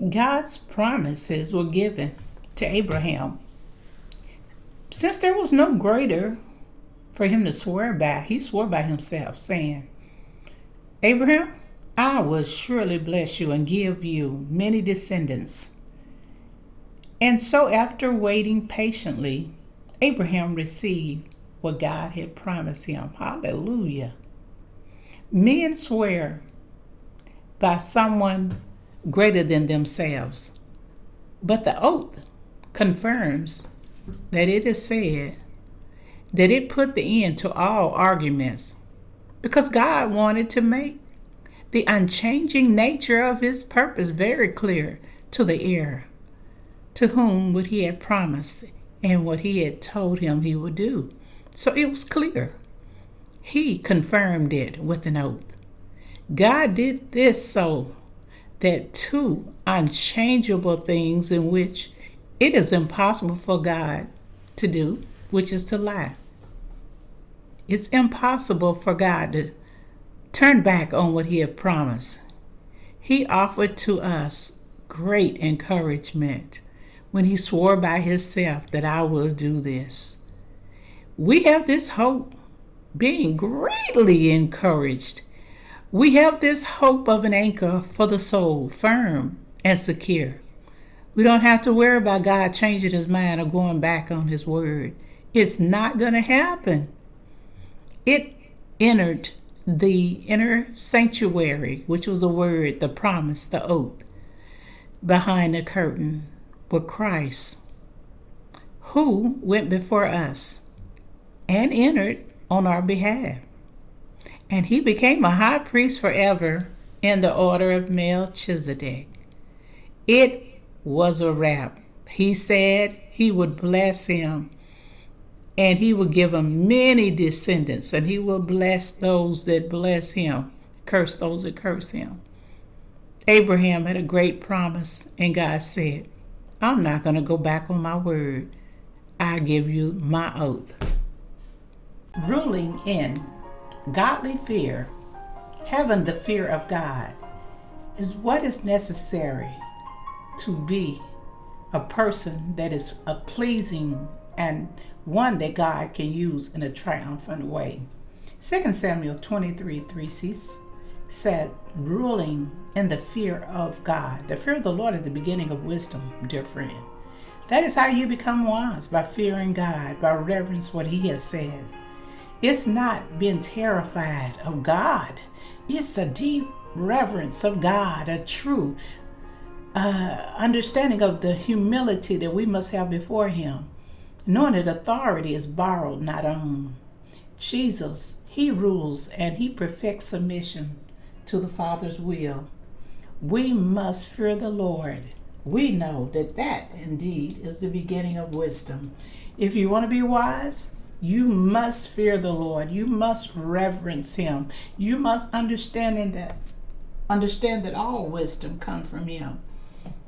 God's promises were given to Abraham. Since there was no greater for him to swear by, he swore by himself, saying, Abraham, I will surely bless you and give you many descendants. And so after waiting patiently, Abraham received what God had promised him. Hallelujah. Men swear by someone greater than themselves, but the oath confirms that it is said that it put the end to all arguments, because God wanted to make the unchanging nature of his purpose very clear to the heir, to whom what he had promised and what he had told him he would do. So it was clear. He confirmed it with an oath. God did this so that two unchangeable things in which it is impossible for God to do, which is to lie. It's impossible for God to turn back on what he had promised. He offered to us great encouragement when he swore by himself that I will do this. We have this hope, being greatly encouraged. We have this hope of an anchor for the soul, firm and secure. We don't have to worry about God changing his mind or going back on his word. It's not going to happen. It entered the inner sanctuary, which was a word, the promise, the oath, behind the curtain with Christ, who went before us and entered on our behalf. And he became a high priest forever in the order of Melchizedek. It was a wrap. He said he would bless him, and he would give him many descendants, and he will bless those that bless him, curse those that curse him. Abraham had a great promise, and God said, I'm not going to go back on my word. I give you my oath. Ruling in godly fear, having the fear of God, is what is necessary to be a person that is a pleasing and one that God can use in a triumphant way. 2 Samuel 23:3 said, ruling in the fear of God. The fear of the Lord is the beginning of wisdom, dear friend. That is how you become wise, by fearing God, by reverence what he has said. It's not being terrified of God. It's a deep reverence of God, a true understanding of the humility that we must have before him, knowing that authority is borrowed, not owned. Jesus, he rules and he perfects submission to the Father's will. We must fear the Lord. We know that that indeed is the beginning of wisdom. If you want to be wise, you must fear the Lord. You must reverence him. You must understand that all wisdom comes from him.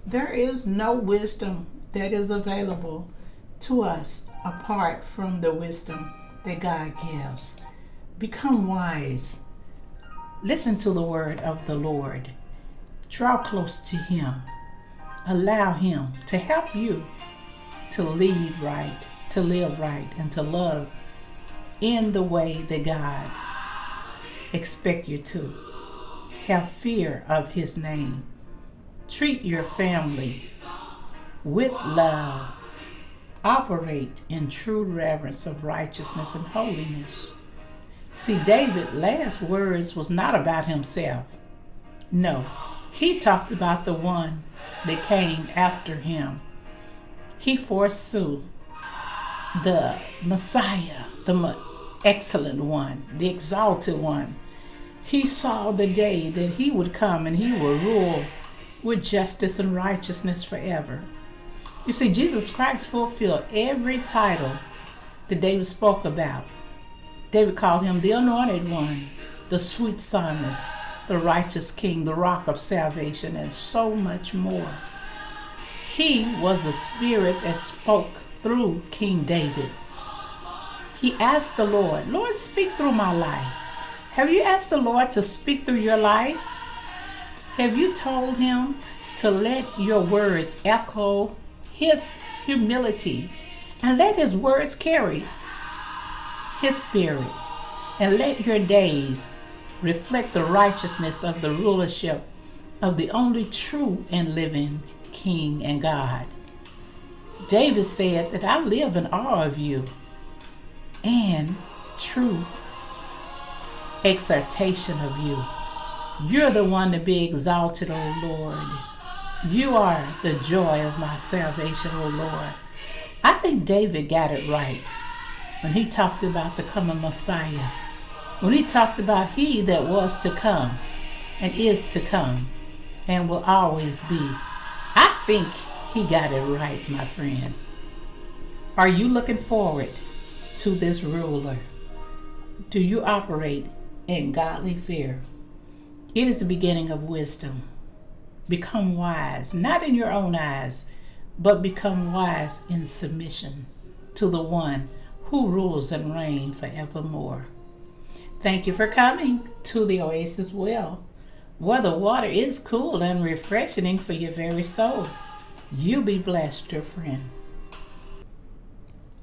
There is no wisdom that is available to us apart from the wisdom that God gives. Become wise. Listen to the word of the Lord. Draw close to him. Allow him to help you to lead right, to live right, and to love in the way that God expects you to. Have fear of his name. Treat your family with love. Operate in true reverence of righteousness and holiness. See, David's last words was not about himself. No, he talked about the one that came after him. He foresaw the Messiah, the excellent one, the exalted one. He saw the day that he would come and he would rule with justice and righteousness forever. You see, Jesus Christ fulfilled every title that David spoke about. David called him the Anointed One, the Sweet Psalmist, the Righteous King, the Rock of Salvation, and so much more. He was the Spirit that spoke through King David. He asked the Lord, Lord, speak through my life. Have you asked the Lord to speak through your life? Have you told him to let your words echo his humility, and let his words carry his spirit, and let your days reflect the righteousness of the rulership of the only true and living King and God. David said that I live in awe of you and true exaltation of you. You're the one to be exalted, O Lord. You are the joy of my salvation, O Lord. I think David got it right when he talked about the coming Messiah, when he talked about he that was to come and is to come and will always be. I think he got it right, my friend. Are you looking forward to this ruler? Do you operate in godly fear? It is the beginning of wisdom. Become wise, not in your own eyes, but become wise in submission to the one who rules and reigns forevermore. Thank you for coming to the Oasis Well, where the water is cool and refreshing for your very soul. You be blessed, dear friend.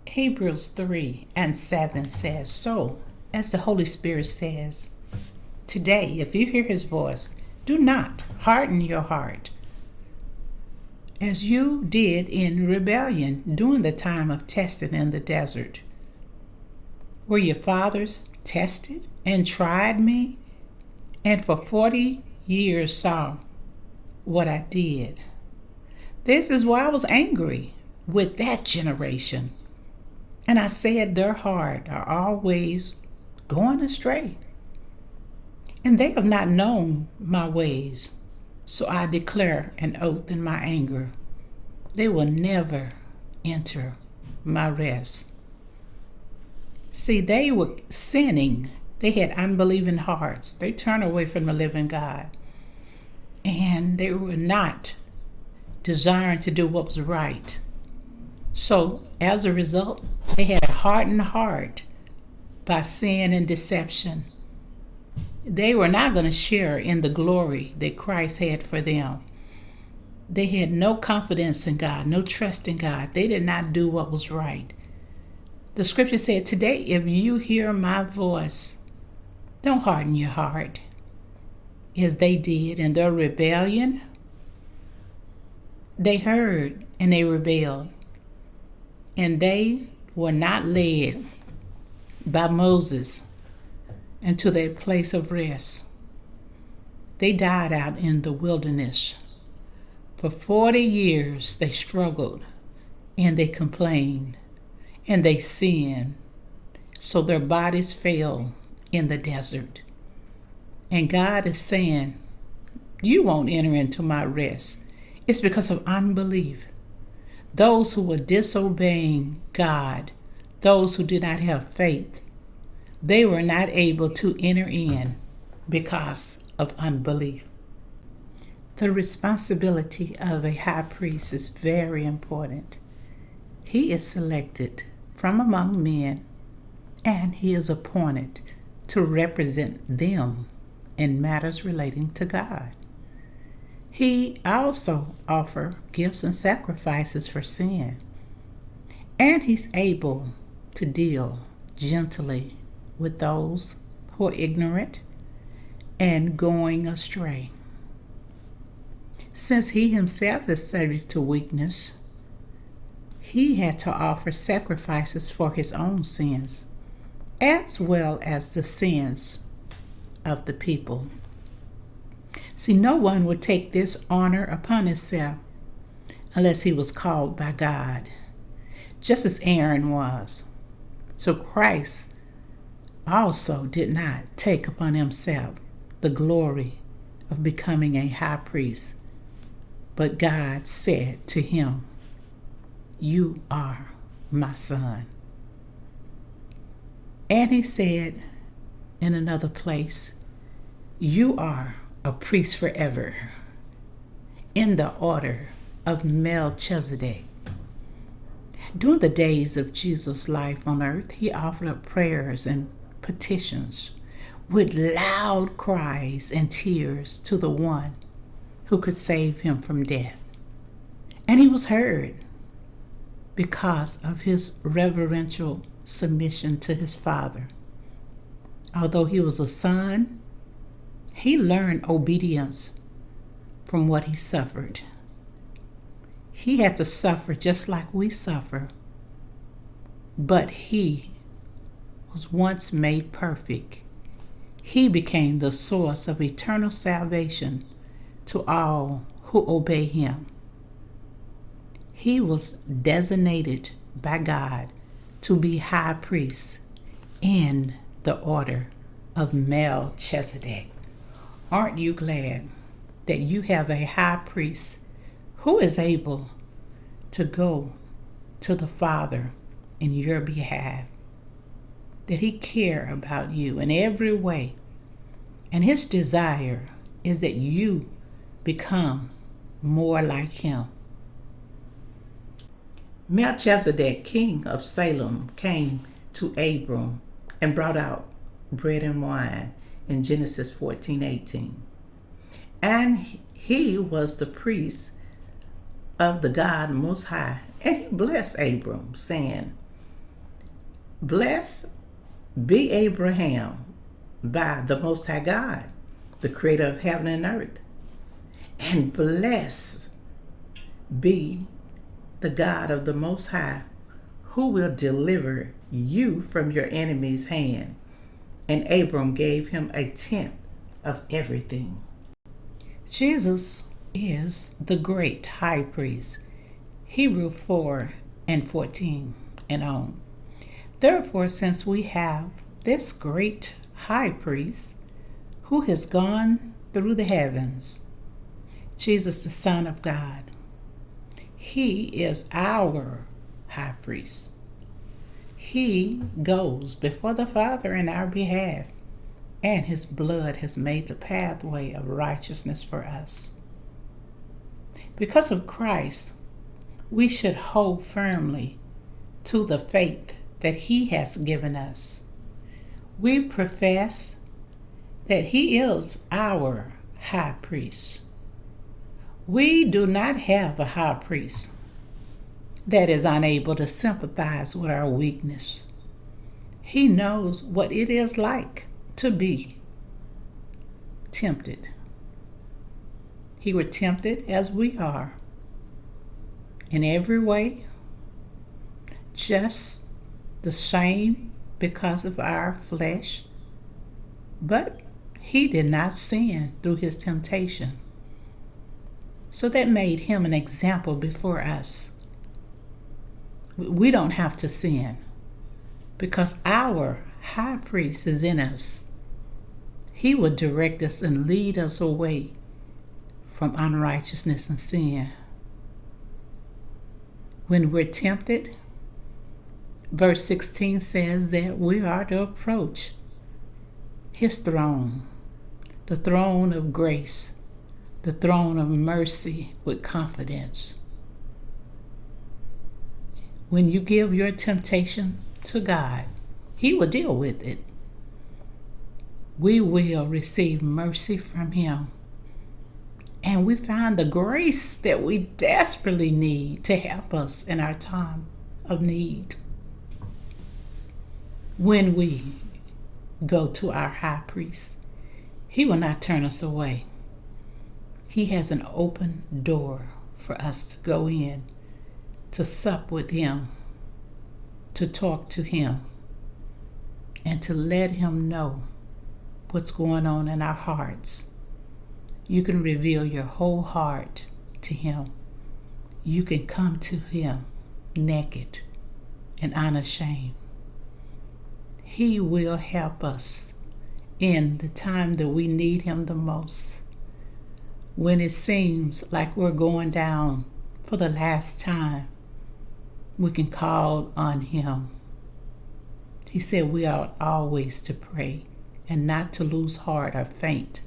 Hebrews 3:7 says, so, as the Holy Spirit says, today, if you hear his voice, do not harden your heart, as you did in rebellion during the time of testing in the desert, where your fathers tested and tried me, and for 40 years saw what I did. This is why I was angry with that generation. And I said, their heart are always going astray, and they have not known my ways. So I declare an oath in my anger, they will never enter my rest. See, they were sinning. They had unbelieving hearts. They turned away from the living God. And they were not desiring to do what was right. So as a result, they had a hardened heart by sin and deception. They were not going to share in the glory that Christ had for them. They had no confidence in God, no trust in God. They did not do what was right. The scripture said, today, if you hear my voice, don't harden your heart as they did in their rebellion. They heard and they rebelled, and they were not led by Moses into their place of rest. They died out in the wilderness. For 40 years they struggled and they complained and they sinned. So their bodies fell in the desert. And God is saying, you won't enter into my rest. It's because of unbelief. Those who were disobeying God, those who did not have faith, they were not able to enter in because of unbelief. The responsibility of a high priest is very important. He is selected from among men, and he is appointed to represent them in matters relating to God. He also offers gifts and sacrifices for sin, and he's able to deal gently with those who are ignorant and going astray. Since he himself is subject to weakness, he had to offer sacrifices for his own sins, as well as the sins of the people. See, no one would take this honor upon himself unless he was called by God, just as Aaron was. So Christ also did not take upon himself the glory of becoming a high priest, but God said to him, you are my son. And he said in another place, you are a priest forever, in the order of Melchizedek. During the days of Jesus' life on earth, he offered up prayers and petitions with loud cries and tears to the one who could save him from death. And he was heard because of his reverential submission to his father. Although he was a son, he learned obedience from what he suffered. He had to suffer just like we suffer, but he was once made perfect. He became the source of eternal salvation to all who obey him. He was designated by God to be high priest in the order of Melchizedek. Aren't you glad that you have a high priest who is able to go to the Father in your behalf? That he cares about you in every way, and his desire is that you become more like him. Melchizedek, king of Salem, came to Abram and brought out bread and wine in Genesis 14:18. And he was the priest of the God Most High, and he blessed Abram, saying, "Blessed be Abraham by the Most High God, the creator of heaven and earth, and blessed be the God of the Most High, who will deliver you from your enemy's hand." And Abram gave him a tenth of everything. Jesus is the great high priest. Hebrews 4:14 and on. Therefore, since we have this great high priest who has gone through the heavens, Jesus, the Son of God, he is our high priest. He goes before the Father in our behalf, and his blood has made the pathway of righteousness for us. Because of Christ, we should hold firmly to the faith that he has given us. We profess that he is our high priest. We do not have a high priest that is unable to sympathize with our weakness. He knows what it is like to be tempted. He was tempted as we are in every way, just the same because of our flesh, but he did not sin through his temptation. So that made him an example before us. We don't have to sin because our high priest is in us. He will direct us and lead us away from unrighteousness and sin. When we're tempted, verse 16 says that we are to approach his throne, the throne of grace, the throne of mercy with confidence. When you give your temptation to God, he will deal with it. We will receive mercy from him. And we find the grace that we desperately need to help us in our time of need. When we go to our high priest, he will not turn us away. He has an open door for us to go in, to sup with him, to talk to him, and to let him know what's going on in our hearts. You can reveal your whole heart to him. You can come to him naked and unashamed. He will help us in the time that we need him the most. When it seems like we're going down for the last time, we can call on him. He said we ought always to pray and not to lose heart or faint.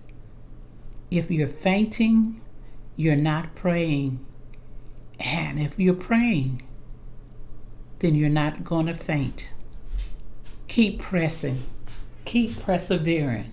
If you're fainting, you're not praying. And if you're praying, then you're not going to faint. Keep pressing. Keep persevering.